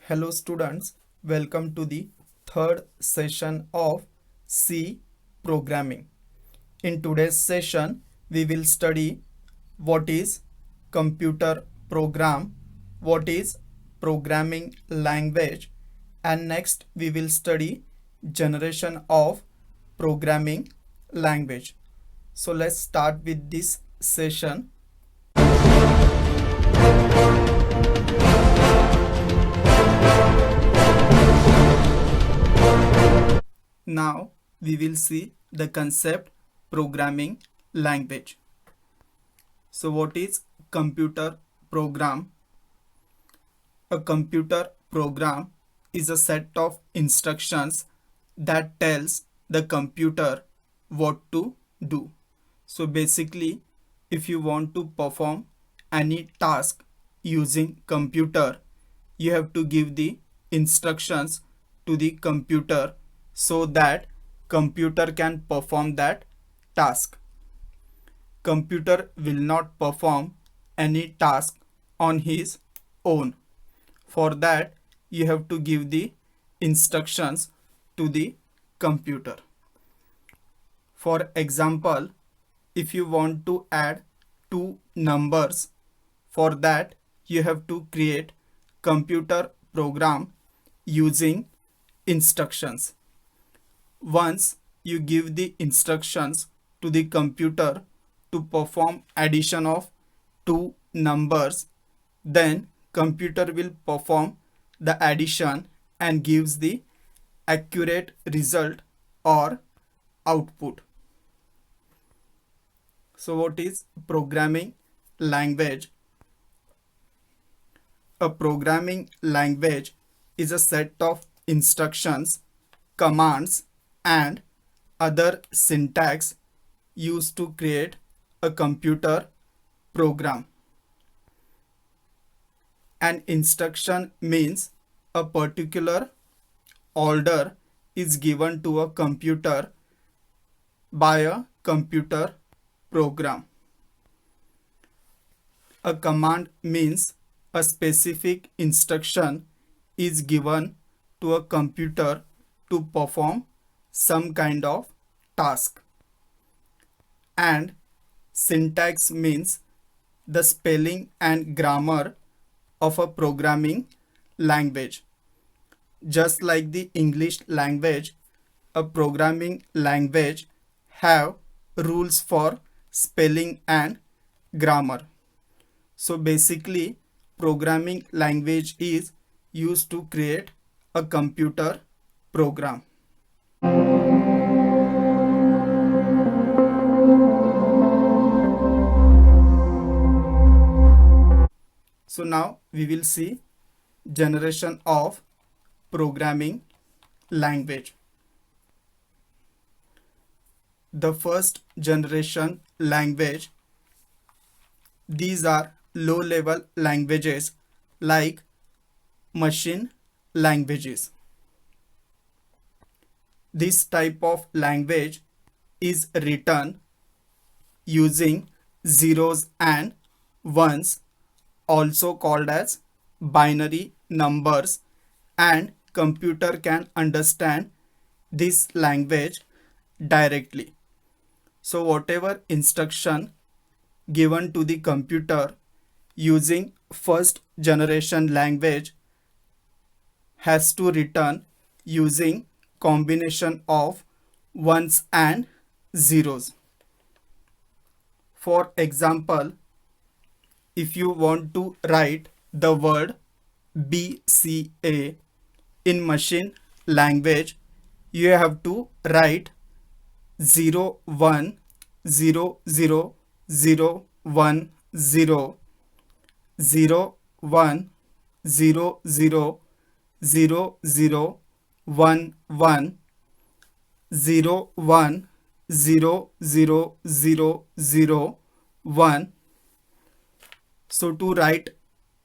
Hello students, welcome to the third session of C programming. In today's session, we will study what is computer program, what is programming language, and next we will study generation of programming language. So let's start with this session. Now we will see the concept programming language. So what is computer program? A computer program is a set of instructions that tells the computer what to do. So basically, if you want to perform any task using computer, you have to give the instructions to the computer so that computer can perform that task. Computer will not perform any task on his own. For that, you have to give the instructions to the computer. For example, if you want to add two numbers, for that you have to create computer program using instructions. Once you give the instructions to the computer to perform addition of two numbers, then computer will perform the addition and gives the accurate result or output. So what is programming language? A programming language is a set of instructions, commands, and other syntax used to create a computer program. An instruction means a particular order is given to a computer by a computer program. A command means a specific instruction is given to a computer to perform some kind of task. And syntax means the spelling and grammar of a programming language. Just like the English language, a programming language have rules for spelling and grammar. So basically, programming language is used to create a computer program. So now we will see generation of programming language. The first generation language, these are low level languages like machine languages. This type of language is written using zeros and ones, also called as binary numbers, and computer can understand this language directly. So whatever instruction given to the computer using first generation language has to return using combination of ones and zeros. For example, if you want to write the word BCA in machine language, you have to write 0 1 0 0 0 1 0 0 1 0 0 0 0 1 1 0 1 0 0 0 0 1. So to write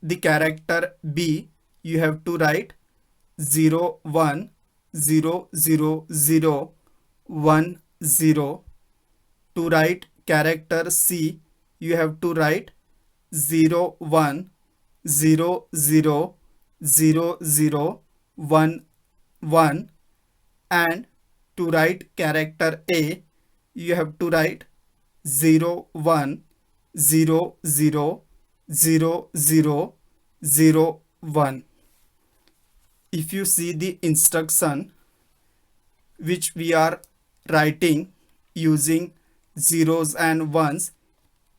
the character B, you have to write 0 1 0 0 0 1 0. To write character C, you have to write 0 1 0 0 0011, and to write character A you have to write 01000001. If you see the instruction which we are writing using zeros and ones,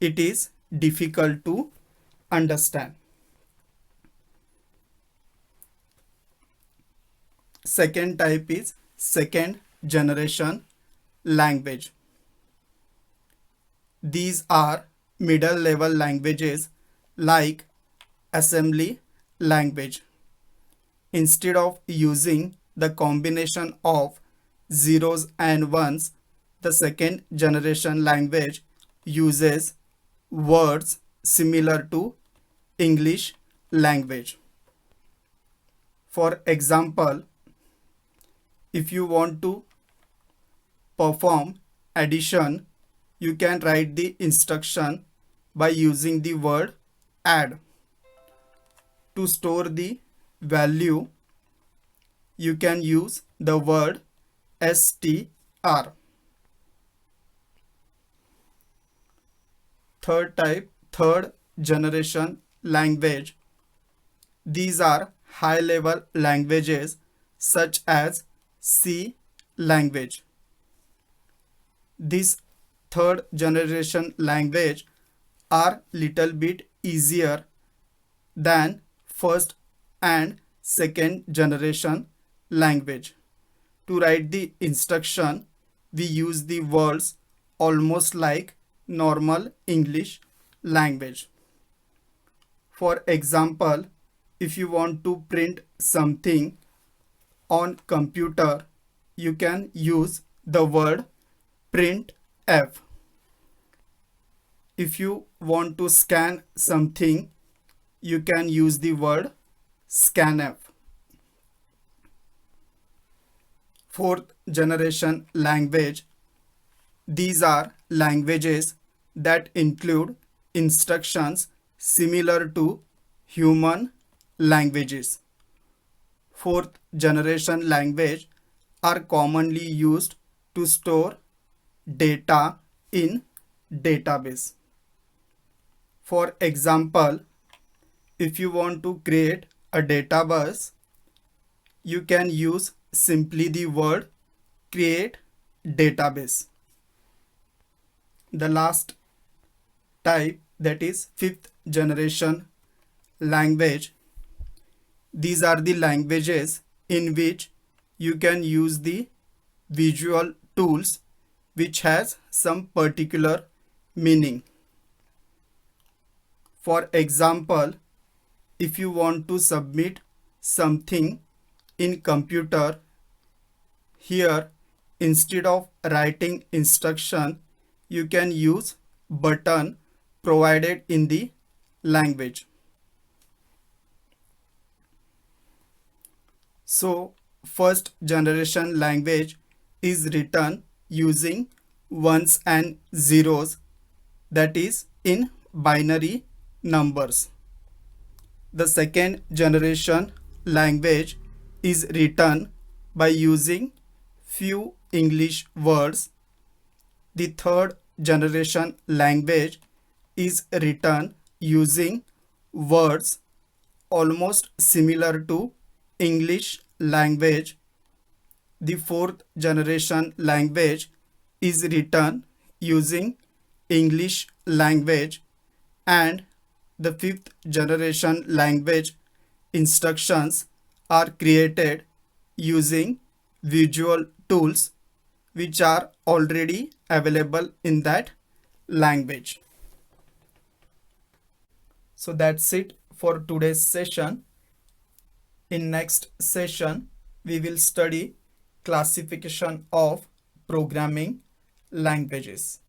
it is difficult to understand. Second type is second generation language. These are middle level languages like assembly language. Instead of using the combination of zeros and ones, the second generation language uses words similar to English language. For example, if you want to perform addition, you can write the instruction by using the word add. To store the value, you can use the word str. Third type, third generation language. These are high level languages such as C language. This third generation language are little bit easier than first and second generation language. To write the instruction, we use the words almost like normal English language. For example, if you want to print something on computer, you can use the word printf. If you want to scan something, you can use the word scanf. Fourth generation language. These are languages that include instructions similar to human languages. Fourth generation language are commonly used to store data in database. For example, if you want to create a database, you can use simply the word create database. The last type, that is fifth generation language. These are the languages in which you can use the visual tools which has some particular meaning. For example, if you want to submit something in computer, here instead of writing instruction, you can use button provided in the language. So first generation language is written using ones and zeros, that is in binary numbers. The second generation language is written by using few English words. The third generation language is written using words almost similar to English language. The fourth generation language is written using English language, and the fifth generation language instructions are created using visual tools which are already available in that language. So that's it for today's session. In next session, we will study classification of programming languages.